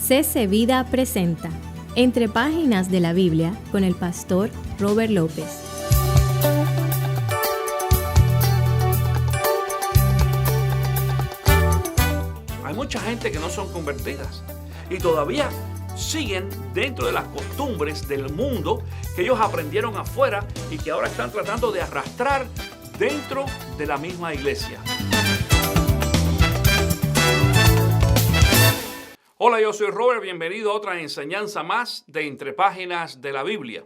CC Vida presenta Entre Páginas de la Biblia con el pastor Robert López. Hay mucha gente que no son convertidas y todavía siguen dentro de las costumbres del mundo que ellos aprendieron afuera y que ahora están tratando de arrastrar dentro de la misma iglesia. Hola, yo soy Robert, bienvenido a otra enseñanza más de Entre Páginas de la Biblia.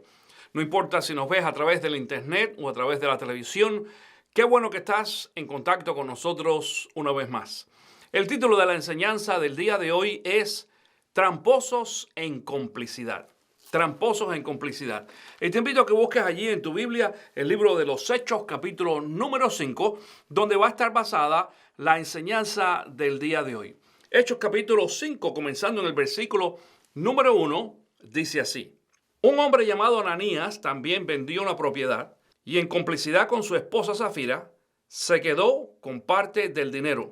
No importa si nos ves a través del internet o a través de la televisión, qué bueno que estás en contacto con nosotros una vez más. El título de la enseñanza del día de hoy es Tramposos en complicidad. Tramposos en complicidad. Y te invito a que busques allí en tu Biblia el libro de los Hechos, capítulo número 5, donde va a estar basada la enseñanza del día de hoy. Hechos capítulo 5, comenzando en el versículo número 1, dice así. Un hombre llamado Ananías también vendió una propiedad y en complicidad con su esposa Zafira se quedó con parte del dinero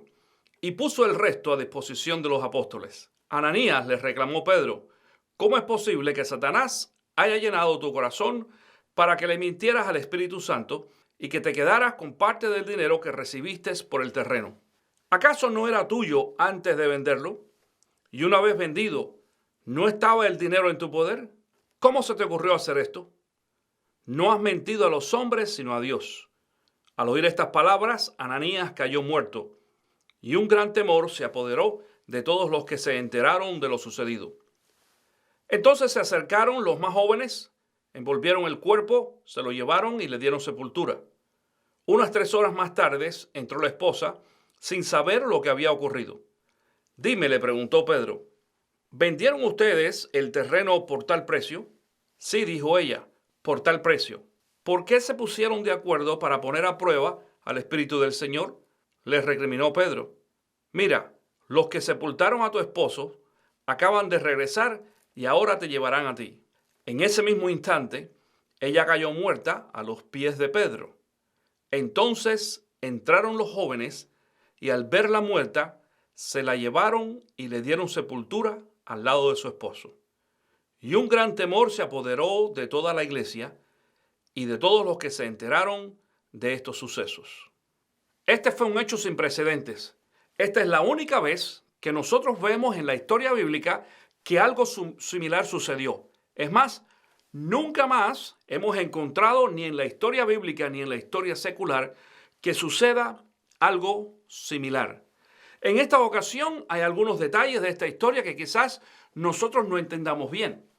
y puso el resto a disposición de los apóstoles. Ananías les reclamó Pedro, ¿cómo es posible que Satanás haya llenado tu corazón para que le mintieras al Espíritu Santo y que te quedaras con parte del dinero que recibiste por el terreno? ¿Acaso no era tuyo antes de venderlo? Y una vez vendido, ¿no estaba el dinero en tu poder? ¿Cómo se te ocurrió hacer esto? No has mentido a los hombres, sino a Dios. Al oír estas palabras, Ananías cayó muerto, y un gran temor se apoderó de todos los que se enteraron de lo sucedido. Entonces se acercaron los más jóvenes, envolvieron el cuerpo, se lo llevaron y le dieron sepultura. Unas 3 horas más tarde entró la esposa, sin saber lo que había ocurrido. Dime, le preguntó Pedro, ¿vendieron ustedes el terreno por tal precio? Sí, dijo ella, por tal precio. ¿Por qué se pusieron de acuerdo para poner a prueba al Espíritu del Señor? Les recriminó Pedro. Mira, los que sepultaron a tu esposo acaban de regresar y ahora te llevarán a ti. En ese mismo instante, ella cayó muerta a los pies de Pedro. Entonces entraron los jóvenes y al verla muerta, se la llevaron y le dieron sepultura al lado de su esposo. Y un gran temor se apoderó de toda la iglesia y de todos los que se enteraron de estos sucesos. Este fue un hecho sin precedentes. Esta es la única vez que nosotros vemos en la historia bíblica que algo similar sucedió. Es más, nunca más hemos encontrado ni en la historia bíblica ni en la historia secular que suceda algo similar. En esta ocasión hay algunos detalles de esta historia que quizás nosotros no entendamos bien,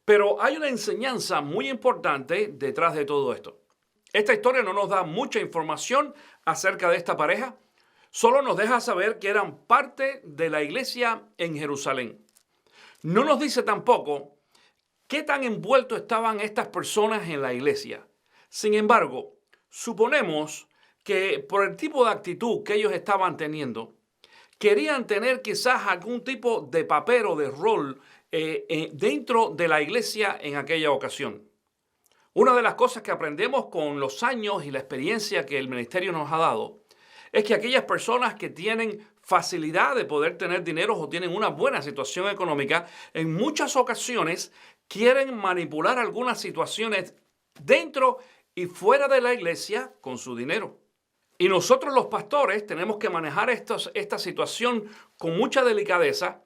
pero hay una enseñanza muy importante detrás de todo esto. Esta historia no nos da mucha información acerca de esta pareja, solo nos deja saber que eran parte de la iglesia en Jerusalén. No nos dice tampoco qué tan envueltos estaban estas personas en la iglesia. Sin embargo, suponemos que por el tipo de actitud que ellos estaban teniendo, querían tener quizás algún tipo de papel o de rol dentro de la iglesia en aquella ocasión. Una de las cosas que aprendemos con los años y la experiencia que el ministerio nos ha dado es que aquellas personas que tienen facilidad de poder tener dinero o tienen una buena situación económica, en muchas ocasiones quieren manipular algunas situaciones dentro y fuera de la iglesia con su dinero. Y nosotros los pastores tenemos que manejar esta situación con mucha delicadeza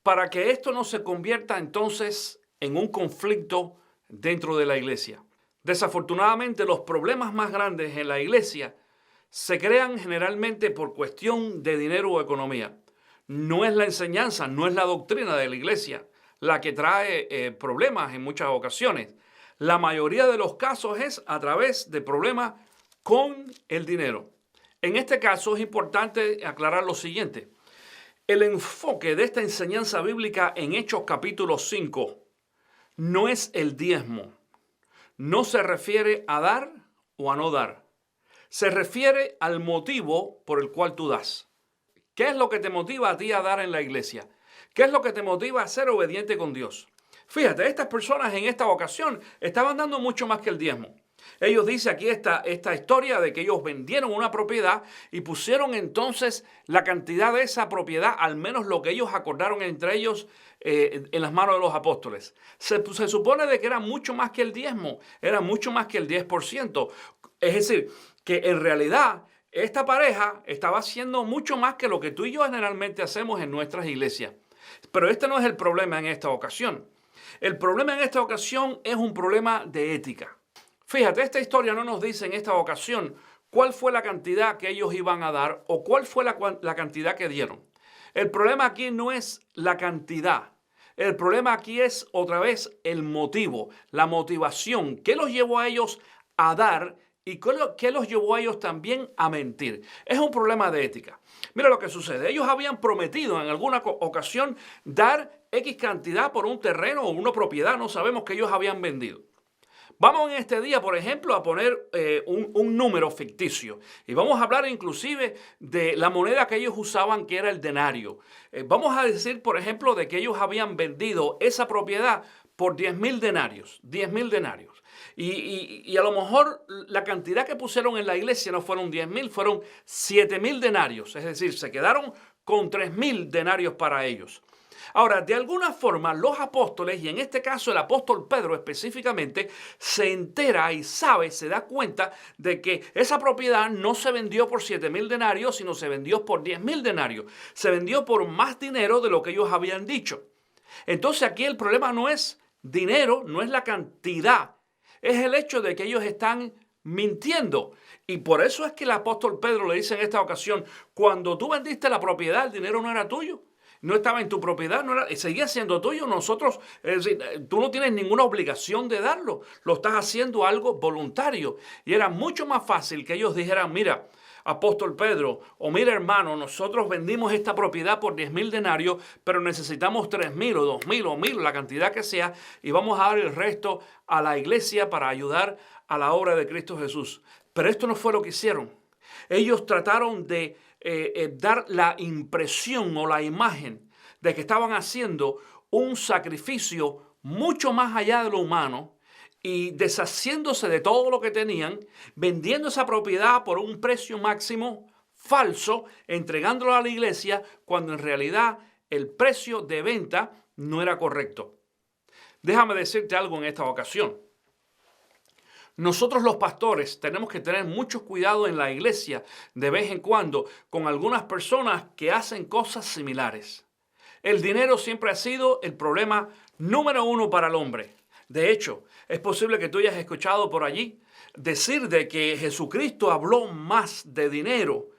para que esto no se convierta entonces en un conflicto dentro de la iglesia. Desafortunadamente, los problemas más grandes en la iglesia se crean generalmente por cuestión de dinero o economía. No es la enseñanza, no es la doctrina de la iglesia la que trae problemas en muchas ocasiones. La mayoría de los casos es a través de problemas con el dinero. En este caso es importante aclarar lo siguiente. El enfoque de esta enseñanza bíblica en Hechos capítulo 5 no es el diezmo. No se refiere a dar o a no dar. Se refiere al motivo por el cual tú das. ¿Qué es lo que te motiva a ti a dar en la iglesia? ¿Qué es lo que te motiva a ser obediente con Dios? Fíjate, estas personas en esta ocasión estaban dando mucho más que el diezmo. Ellos dicen aquí esta historia de que ellos vendieron una propiedad y pusieron entonces la cantidad de esa propiedad, al menos lo que ellos acordaron entre ellos, en las manos de los apóstoles. Se supone de que era mucho más que el diezmo, era mucho más que el 10%. Es decir, que en realidad esta pareja estaba haciendo mucho más que lo que tú y yo generalmente hacemos en nuestras iglesias. Pero este no es el problema en esta ocasión. El problema en esta ocasión es un problema de ética. Fíjate, esta historia no nos dice en esta ocasión cuál fue la cantidad que ellos iban a dar o cuál fue la cantidad que dieron. El problema aquí no es la cantidad. El problema aquí es otra vez el motivo, la motivación. ¿Qué los llevó a ellos a dar y qué los llevó a ellos también a mentir? Es un problema de ética. Mira lo que sucede. Ellos habían prometido en alguna ocasión dar X cantidad por un terreno o una propiedad. No sabemos que ellos habían vendido. Vamos en este día, por ejemplo, a poner un número ficticio y vamos a hablar inclusive de la moneda que ellos usaban, que era el denario. Vamos a decir, por ejemplo, de que ellos habían vendido esa propiedad por 10,000 denarios, 10,000 denarios. Y a lo mejor la cantidad que pusieron en la iglesia no fueron 10,000, fueron 7,000 denarios. Es decir, se quedaron con 3,000 denarios para ellos. Ahora, de alguna forma, los apóstoles, y en este caso el apóstol Pedro específicamente, se entera y sabe, se da cuenta de que esa propiedad no se vendió por 7,000 denarios, sino se vendió por 10,000 denarios. Se vendió por más dinero de lo que ellos habían dicho. Entonces aquí el problema no es dinero, no es la cantidad, es el hecho de que ellos están mintiendo. Y por eso es que el apóstol Pedro le dice en esta ocasión, cuando tú vendiste la propiedad, el dinero no era tuyo. No estaba en tu propiedad, seguía siendo tuyo. Nosotros, es decir, tú no tienes ninguna obligación de darlo. Lo estás haciendo algo voluntario. Y era mucho más fácil que ellos dijeran, mira, apóstol Pedro, o mira hermano, nosotros vendimos esta propiedad por 10,000 denarios, pero necesitamos 3,000 o 2,000 o 1,000, la cantidad que sea, y vamos a dar el resto a la iglesia para ayudar a la obra de Cristo Jesús. Pero esto no fue lo que hicieron. Ellos trataron de dar la impresión o la imagen de que estaban haciendo un sacrificio mucho más allá de lo humano y deshaciéndose de todo lo que tenían, vendiendo esa propiedad por un precio máximo falso, entregándolo a la iglesia cuando en realidad el precio de venta no era correcto. Déjame decirte algo en esta ocasión. Nosotros los pastores tenemos que tener mucho cuidado en la iglesia de vez en cuando con algunas personas que hacen cosas similares. El dinero siempre ha sido el problema número uno para el hombre. De hecho, es posible que tú hayas escuchado por allí decir de que Jesucristo habló más de dinero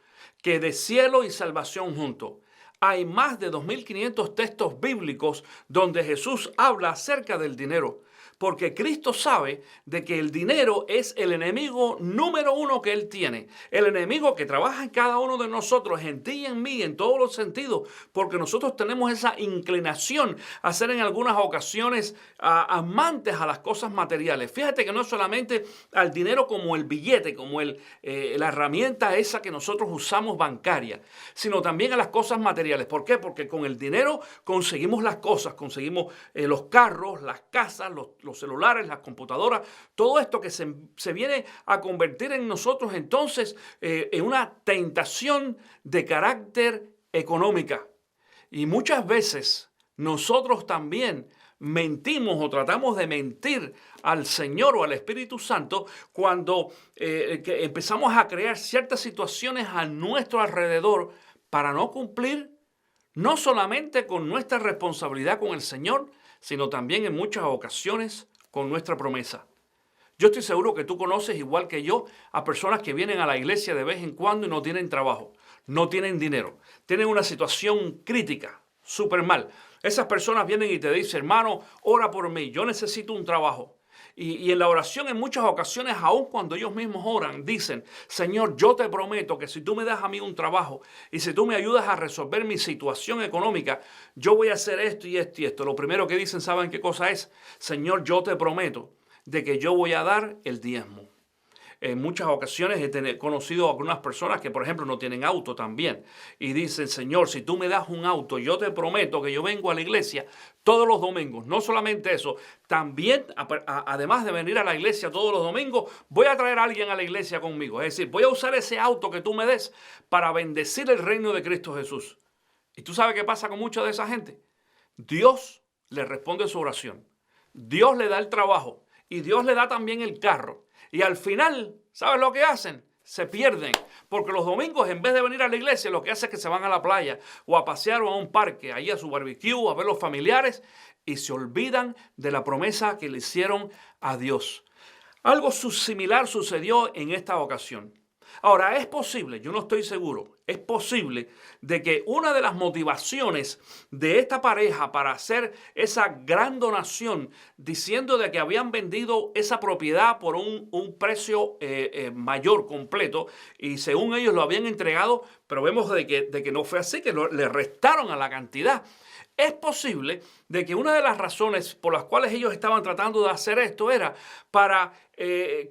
que de cielo y salvación juntos. Hay más de 2,500 textos bíblicos donde Jesús habla acerca del dinero. Porque Cristo sabe de que el dinero es el enemigo número uno que Él tiene. El enemigo que trabaja en cada uno de nosotros, en ti y en mí, en todos los sentidos. Porque nosotros tenemos esa inclinación a ser en algunas ocasiones amantes a las cosas materiales. Fíjate que no solamente al dinero como el billete, como la herramienta esa que nosotros usamos bancaria, sino también a las cosas materiales. ¿Por qué? Porque con el dinero conseguimos las cosas, conseguimos los carros, las casas, los celulares, las computadoras, todo esto que se viene a convertir en nosotros entonces en una tentación de carácter económica. Y muchas veces nosotros también mentimos o tratamos de mentir al Señor o al Espíritu Santo cuando que empezamos a crear ciertas situaciones a nuestro alrededor para no cumplir no solamente con nuestra responsabilidad con el Señor, sino también en muchas ocasiones con nuestra promesa. Yo estoy seguro que tú conoces, igual que yo, a personas que vienen a la iglesia de vez en cuando y no tienen trabajo, no tienen dinero, tienen una situación crítica, súper mal. Esas personas vienen y te dicen, hermano, ora por mí, yo necesito un trabajo. Y en la oración en muchas ocasiones, aun cuando ellos mismos oran, dicen, Señor, yo te prometo que si tú me das a mí un trabajo y si tú me ayudas a resolver mi situación económica, yo voy a hacer esto y esto y esto. Lo primero que dicen, ¿saben qué cosa es? Señor, yo te prometo de que yo voy a dar el diezmo. En muchas ocasiones he conocido a algunas personas que, por ejemplo, no tienen auto también. Y dicen, Señor, si tú me das un auto, yo te prometo que yo vengo a la iglesia todos los domingos. No solamente eso, también, además de venir a la iglesia todos los domingos, voy a traer a alguien a la iglesia conmigo. Es decir, voy a usar ese auto que tú me des para bendecir el reino de Cristo Jesús. ¿Y tú sabes qué pasa con mucha de esa gente? Dios le responde su oración. Dios le da el trabajo y Dios le da también el carro. Y al final, ¿sabes lo que hacen? Se pierden, porque los domingos en vez de venir a la iglesia lo que hacen es que se van a la playa o a pasear o a un parque, ahí a su barbecue, a ver los familiares y se olvidan de la promesa que le hicieron a Dios. Algo similar sucedió en esta ocasión. Ahora, es posible, yo no estoy seguro, es posible de que una de las motivaciones de esta pareja para hacer esa gran donación, diciendo de que habían vendido esa propiedad por un precio mayor, completo, y según ellos lo habían entregado, pero vemos de que no fue así, que le restaron a la cantidad. Es posible de que una de las razones por las cuales ellos estaban tratando de hacer esto era para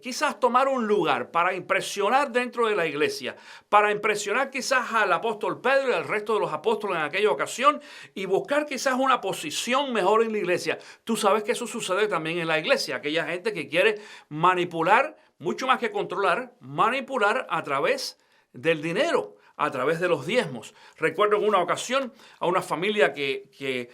quizás tomar un lugar, para impresionar dentro de la iglesia, para impresionar quizás al apóstol Pedro y al resto de los apóstoles en aquella ocasión y buscar quizás una posición mejor en la iglesia. Tú sabes que eso sucede también en la iglesia, aquella gente que quiere manipular, mucho más que controlar, manipular a través del dinero, a través de los diezmos. Recuerdo en una ocasión a una familia que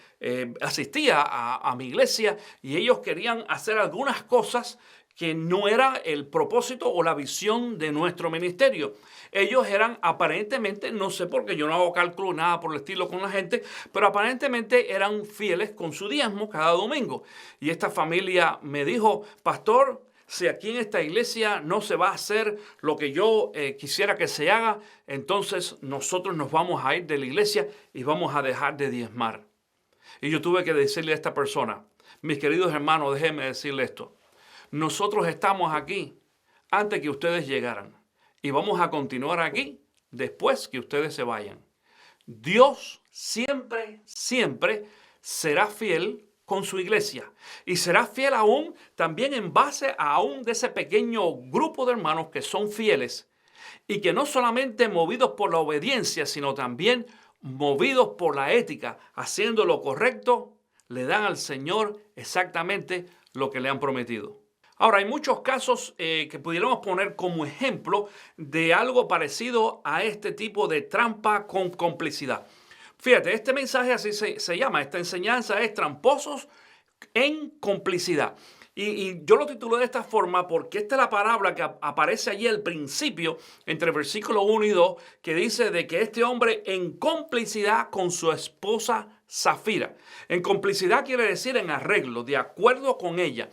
asistía a mi iglesia y ellos querían hacer algunas cosas que no era el propósito o la visión de nuestro ministerio. Ellos eran aparentemente, no sé por qué, yo no hago cálculo, nada por el estilo con la gente, pero aparentemente eran fieles con su diezmo cada domingo. Y esta familia me dijo, pastor, si aquí en esta iglesia no se va a hacer lo que yo quisiera que se haga, entonces nosotros nos vamos a ir de la iglesia y vamos a dejar de diezmar. Y yo tuve que decirle a esta persona, mis queridos hermanos, déjenme decirle esto. Nosotros estamos aquí antes que ustedes llegaran y vamos a continuar aquí después que ustedes se vayan. Dios siempre, siempre será fiel con su iglesia y será fiel aún también en base a aún de ese pequeño grupo de hermanos que son fieles y que no solamente movidos por la obediencia, sino también movidos por la ética, haciendo lo correcto, le dan al Señor exactamente lo que le han prometido. Ahora, hay muchos casos que pudiéramos poner como ejemplo de algo parecido a este tipo de trampa con complicidad. Fíjate, este mensaje así se llama, esta enseñanza es tramposos en complicidad. Y yo lo titulé de esta forma porque esta es la palabra que aparece allí al principio, entre el versículo 1 y 2, que dice de que este hombre en complicidad con su esposa Zafira. En complicidad quiere decir en arreglo, de acuerdo con ella.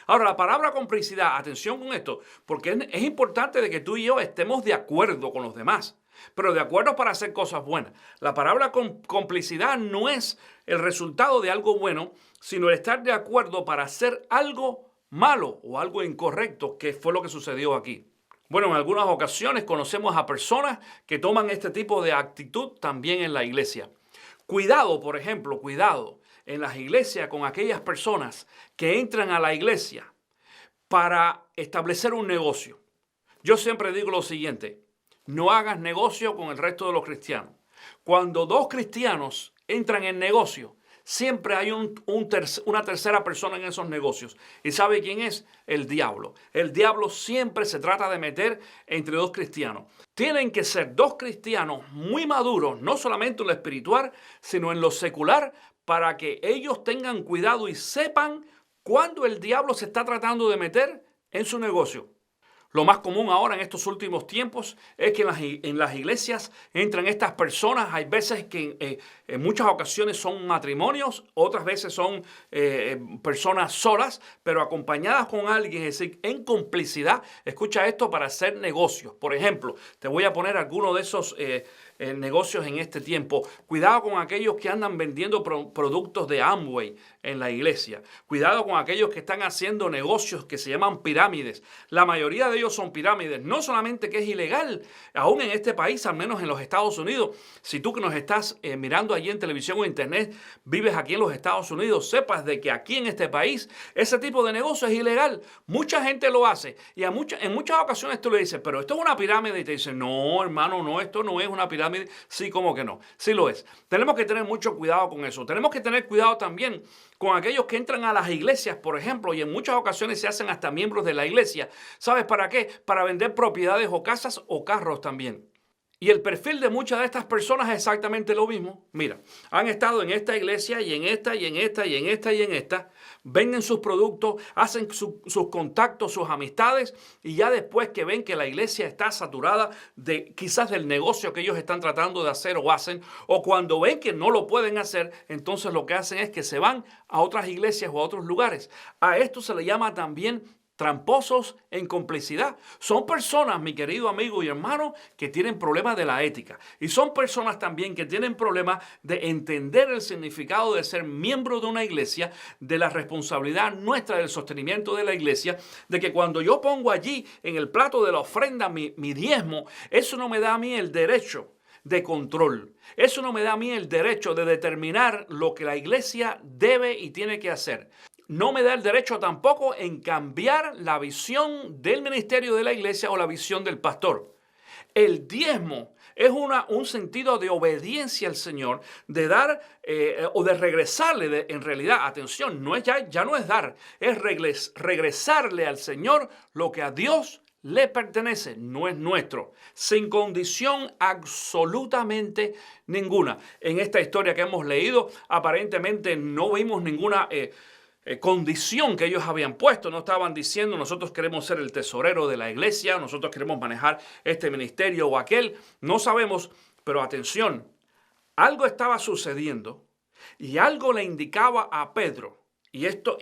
Ahora, la palabra complicidad, atención con esto, porque es importante de que tú y yo estemos de acuerdo con los demás, pero de acuerdo para hacer cosas buenas. La palabra complicidad no es el resultado de algo bueno, sino el estar de acuerdo para hacer algo malo o algo incorrecto, que fue lo que sucedió aquí. Bueno, en algunas ocasiones conocemos a personas que toman este tipo de actitud también en la iglesia. Cuidado, por ejemplo, cuidado en las iglesias con aquellas personas que entran a la iglesia para establecer un negocio. Yo siempre digo lo siguiente, no hagas negocio con el resto de los cristianos. Cuando dos cristianos entran en negocio, siempre hay una tercera persona en esos negocios. ¿Y sabe quién es? El diablo. El diablo siempre se trata de meter entre dos cristianos. Tienen que ser dos cristianos muy maduros, no solamente en lo espiritual, sino en lo secular, para que ellos tengan cuidado y sepan cuándo el diablo se está tratando de meter en su negocio. Lo más común ahora en estos últimos tiempos es que en las iglesias entran estas personas. Hay veces que en muchas ocasiones son matrimonios, otras veces son personas solas, pero acompañadas con alguien, es decir, en complicidad. Escucha esto, para hacer negocios. Por ejemplo, te voy a poner algunos de esos negocios en este tiempo. Cuidado con aquellos que andan vendiendo productos de Amway en la iglesia. Cuidado con aquellos que están haciendo negocios que se llaman pirámides. La mayoría de ellos son pirámides. No solamente que es ilegal, aún en este país, al menos en los Estados Unidos. Si tú que nos estás mirando allí en televisión o internet, vives aquí en los Estados Unidos, sepas de que aquí en este país ese tipo de negocio es ilegal. Mucha gente lo hace y en muchas ocasiones tú le dices, pero esto es una pirámide, y te dicen, no, hermano, no, esto no es una pirámide. Sí, ¿cómo que no? Sí lo es. Tenemos que tener mucho cuidado con eso. Tenemos que tener cuidado también con aquellos que entran a las iglesias, por ejemplo, y en muchas ocasiones se hacen hasta miembros de la iglesia. ¿Sabes para qué? Para vender propiedades o casas o carros también. Y el perfil de muchas de estas personas es exactamente lo mismo. Mira, han estado en esta iglesia y en esta y en esta y en esta y en esta. Venden sus productos, hacen sus contactos, sus amistades y ya después que ven que la iglesia está saturada de quizás del negocio que ellos están tratando de hacer o hacen, o cuando ven que no lo pueden hacer, entonces lo que hacen es que se van a otras iglesias o a otros lugares. A esto se le llama también tramposos en complicidad. Son personas, mi querido amigo y hermano, que tienen problemas de la ética. Y son personas también que tienen problemas de entender el significado de ser miembro de una iglesia, de la responsabilidad nuestra del sostenimiento de la iglesia, de que cuando yo pongo allí en el plato de la ofrenda mi diezmo, eso no me da a mí el derecho de control. Eso no me da a mí el derecho de determinar lo que la iglesia debe y tiene que hacer. No me da el derecho tampoco en cambiar la visión del ministerio de la iglesia o la visión del pastor. El diezmo es un sentido de obediencia al Señor, de dar o de regresarle, en realidad, atención, no es ya no es dar, es regresarle al Señor lo que a Dios le pertenece, no es nuestro, sin condición absolutamente ninguna. En esta historia que hemos leído, aparentemente no vimos ninguna condición que ellos habían puesto. No estaban diciendo nosotros queremos ser el tesorero de la iglesia, nosotros queremos manejar este ministerio o aquel. No sabemos, pero atención, algo estaba sucediendo y algo le indicaba a Pedro. Y esto,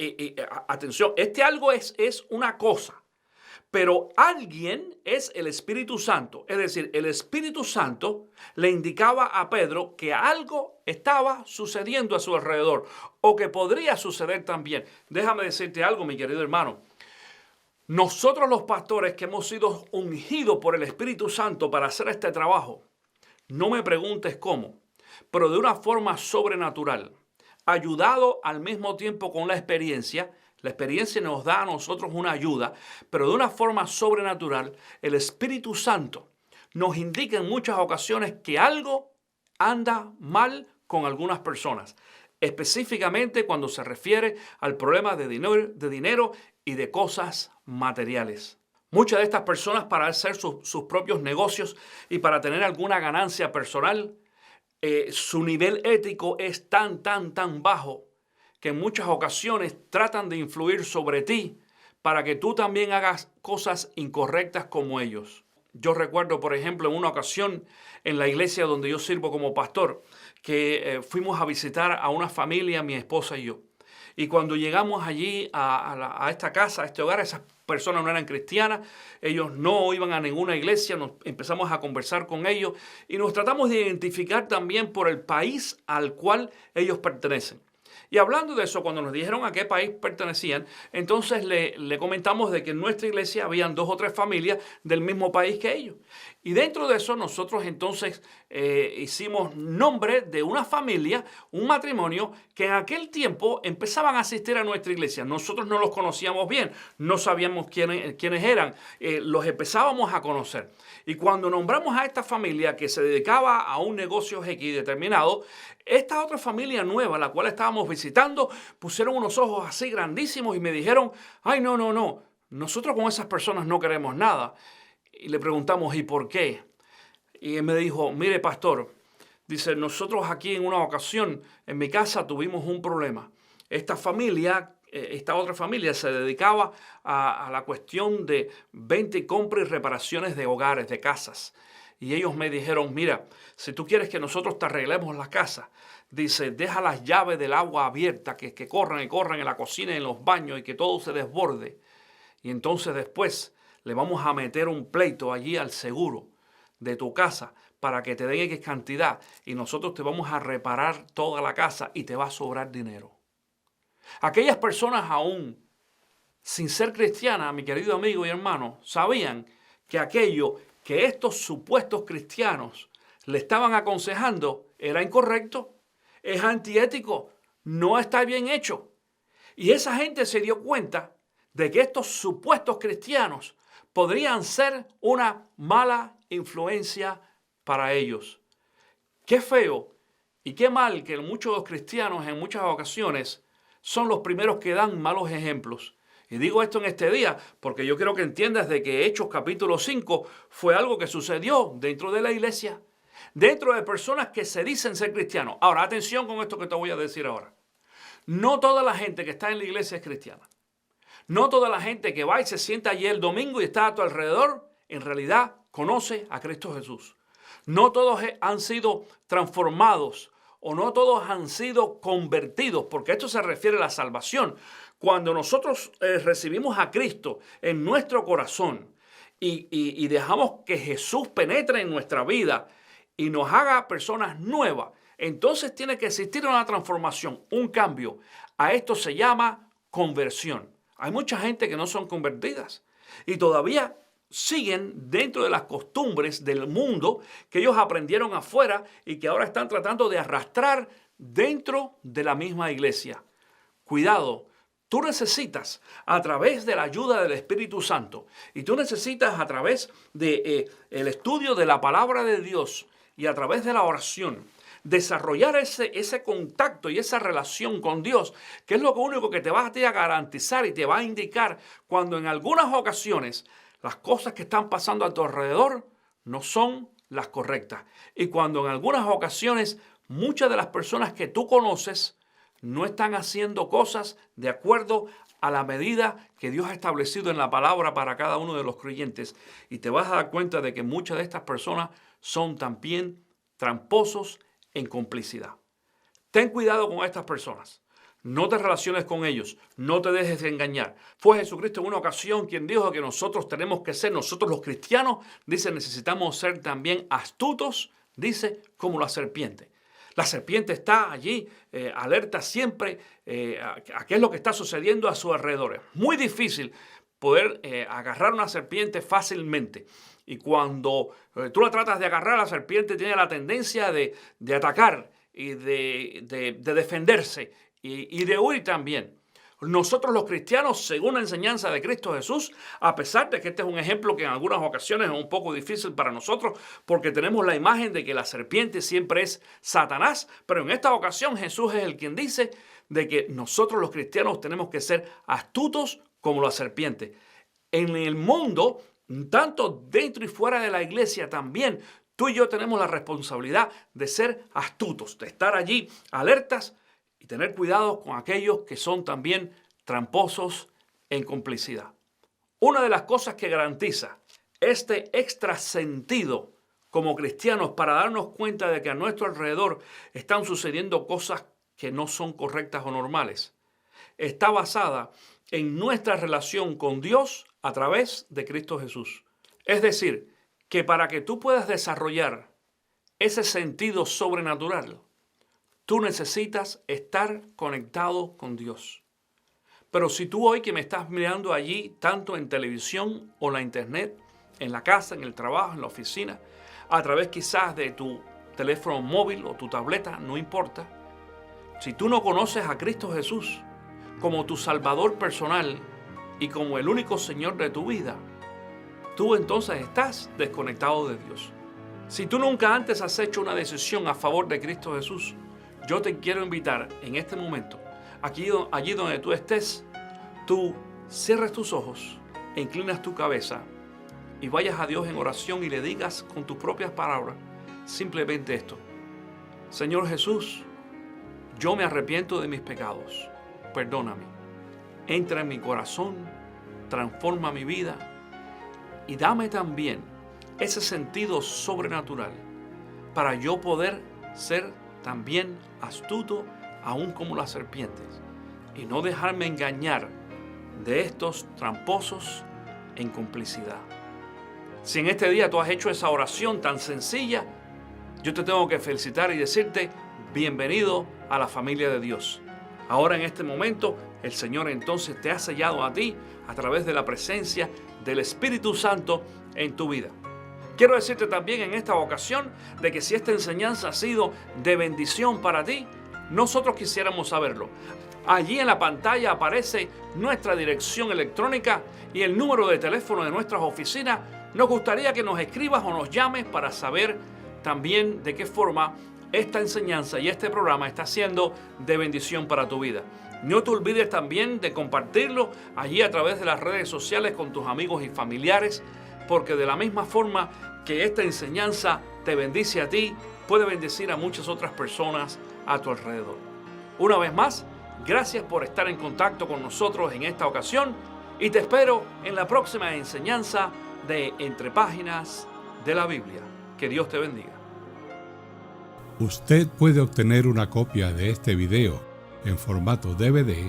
atención, este algo es una cosa. Pero alguien es el Espíritu Santo. Es decir, el Espíritu Santo le indicaba a Pedro que algo estaba sucediendo a su alrededor o que podría suceder también. Déjame decirte algo, mi querido hermano. Nosotros los pastores que hemos sido ungidos por el Espíritu Santo para hacer este trabajo, no me preguntes cómo, pero de una forma sobrenatural, ayudado al mismo tiempo con la experiencia nos da a nosotros una ayuda, pero de una forma sobrenatural, el Espíritu Santo nos indica en muchas ocasiones que algo anda mal con algunas personas, específicamente cuando se refiere al problema de dinero y de cosas materiales. Muchas de estas personas, para hacer sus propios negocios y para tener alguna ganancia personal, su nivel ético es tan bajo que en muchas ocasiones tratan de influir sobre ti para que tú también hagas cosas incorrectas como ellos. Yo recuerdo, por ejemplo, en una ocasión en la iglesia donde yo sirvo como pastor, que fuimos a visitar a una familia, mi esposa y yo. Y cuando llegamos allí a esta casa, a este hogar, esas personas no eran cristianas, ellos no iban a ninguna iglesia, nos empezamos a conversar con ellos y nos tratamos de identificar también por el país al cual ellos pertenecen. Y hablando de eso, cuando nos dijeron a qué país pertenecían, entonces le comentamos de que en nuestra iglesia habían 2 o 3 familias del mismo país que ellos. Y dentro de eso nosotros entonces hicimos nombre de una familia, un matrimonio que en aquel tiempo empezaban a asistir a nuestra iglesia. Nosotros no los conocíamos bien, no sabíamos quiénes eran, los empezábamos a conocer. Y cuando nombramos a esta familia que se dedicaba a un negocio X determinado, esta otra familia nueva, la cual estábamos visitando, pusieron unos ojos así grandísimos y me dijeron, ay, no, nosotros con esas personas no queremos nada. Y le preguntamos, ¿y por qué? Y él me dijo, mire, pastor, dice, nosotros aquí en una ocasión en mi casa tuvimos un problema. Esta otra familia se dedicaba a la cuestión de venta y compra y reparaciones de hogares, de casas. Y ellos me dijeron, mira, si tú quieres que nosotros te arreglemos la casa, dice, deja las llaves del agua abierta, que corran y corran en la cocina y en los baños y que todo se desborde. Y entonces después le vamos a meter un pleito allí al seguro de tu casa para que te den X cantidad y nosotros te vamos a reparar toda la casa y te va a sobrar dinero. Aquellas personas aún sin ser cristiana, mi querido amigo y hermano, sabían que aquello que estos supuestos cristianos le estaban aconsejando era incorrecto, es antiético, no está bien hecho. Y esa gente se dio cuenta de que estos supuestos cristianos podrían ser una mala influencia para ellos. Qué feo y qué mal que muchos cristianos en muchas ocasiones son los primeros que dan malos ejemplos. Y digo esto en este día porque yo quiero que entiendas de que Hechos capítulo 5 fue algo que sucedió dentro de la iglesia, dentro de personas que se dicen ser cristianos. Ahora, atención con esto que te voy a decir ahora. No toda la gente que está en la iglesia es cristiana. No toda la gente que va y se sienta allí el domingo y está a tu alrededor, en realidad conoce a Cristo Jesús. No todos han sido transformados o no todos han sido convertidos, porque esto se refiere a la salvación. Cuando nosotros recibimos a Cristo en nuestro corazón y dejamos que Jesús penetre en nuestra vida y nos haga personas nuevas, entonces tiene que existir una transformación, un cambio. A esto se llama conversión. Hay mucha gente que no son convertidas y todavía siguen dentro de las costumbres del mundo que ellos aprendieron afuera y que ahora están tratando de arrastrar dentro de la misma iglesia. Cuidado. Tú necesitas a través de la ayuda del Espíritu Santo y tú necesitas a través de el estudio de la palabra de Dios y a través de la oración desarrollar ese contacto y esa relación con Dios, que es lo único que te va a garantizar y te va a indicar cuando en algunas ocasiones las cosas que están pasando a tu alrededor no son las correctas. Y cuando en algunas ocasiones muchas de las personas que tú conoces no están haciendo cosas de acuerdo a la medida que Dios ha establecido en la palabra para cada uno de los creyentes. Y te vas a dar cuenta de que muchas de estas personas son también tramposos en complicidad. Ten cuidado con estas personas. No te relaciones con ellos. No te dejes de engañar. Fue Jesucristo en una ocasión quien dijo que nosotros tenemos que ser, nosotros los cristianos, dice, necesitamos ser también astutos, dice, como la serpiente. La serpiente está allí alerta siempre a qué es lo que está sucediendo a su alrededor. Es muy difícil poder agarrar una serpiente fácilmente. Y cuando tú la tratas de agarrar, la serpiente tiene la tendencia de atacar y de defenderse y de huir también. Nosotros los cristianos, según la enseñanza de Cristo Jesús, a pesar de que este es un ejemplo que en algunas ocasiones es un poco difícil para nosotros porque tenemos la imagen de que la serpiente siempre es Satanás, pero en esta ocasión Jesús es el quien dice de que nosotros los cristianos tenemos que ser astutos como la serpiente. En el mundo, tanto dentro y fuera de la iglesia también, tú y yo tenemos la responsabilidad de ser astutos, de estar allí alertas y tener cuidado con aquellos que son también tramposos en complicidad. Una de las cosas que garantiza este extra sentido como cristianos para darnos cuenta de que a nuestro alrededor están sucediendo cosas que no son correctas o normales, está basada en nuestra relación con Dios a través de Cristo Jesús. Es decir, que para que tú puedas desarrollar ese sentido sobrenatural, tú necesitas estar conectado con Dios. Pero si tú hoy que me estás mirando allí, tanto en televisión o en la internet, en la casa, en el trabajo, en la oficina, a través quizás de tu teléfono móvil o tu tableta, no importa. Si tú no conoces a Cristo Jesús como tu Salvador personal y como el único Señor de tu vida, tú entonces estás desconectado de Dios. Si tú nunca antes has hecho una decisión a favor de Cristo Jesús, yo te quiero invitar en este momento, allí donde tú estés, tú cierres tus ojos e inclinas tu cabeza y vayas a Dios en oración y le digas con tus propias palabras simplemente esto: Señor Jesús, yo me arrepiento de mis pecados, perdóname, entra en mi corazón, transforma mi vida y dame también ese sentido sobrenatural para yo poder ser también astuto, aún como las serpientes, y no dejarme engañar de estos tramposos en complicidad. Si en este día tú has hecho esa oración tan sencilla, yo te tengo que felicitar y decirte bienvenido a la familia de Dios. Ahora en este momento, el Señor entonces te ha sellado a ti a través de la presencia del Espíritu Santo en tu vida. Quiero decirte también en esta ocasión de que si esta enseñanza ha sido de bendición para ti, nosotros quisiéramos saberlo. Allí en la pantalla aparece nuestra dirección electrónica y el número de teléfono de nuestras oficinas. Nos gustaría que nos escribas o nos llames para saber también de qué forma esta enseñanza y este programa está siendo de bendición para tu vida. No te olvides también de compartirlo allí a través de las redes sociales con tus amigos y familiares, porque de la misma forma que esta enseñanza te bendice a ti, puede bendecir a muchas otras personas a tu alrededor. Una vez más, gracias por estar en contacto con nosotros en esta ocasión y te espero en la próxima enseñanza de Entre Páginas de la Biblia. Que Dios te bendiga. Usted puede obtener una copia de este video en formato DVD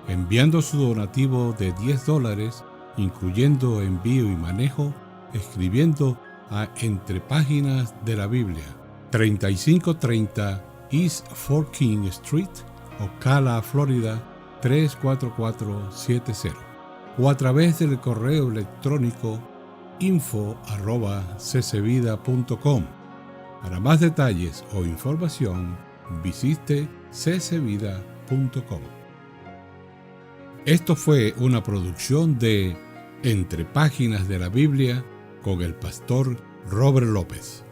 enviando su donativo de $10, incluyendo envío y manejo, escribiendo a Entre Páginas de la Biblia, 3530 East Fort King Street, Ocala, Florida 34470, o a través del correo electrónico info@ccvida.com. Para más detalles o información, visite ccvida.com. Esto fue una producción de Entre Páginas de la Biblia con el pastor Robert López.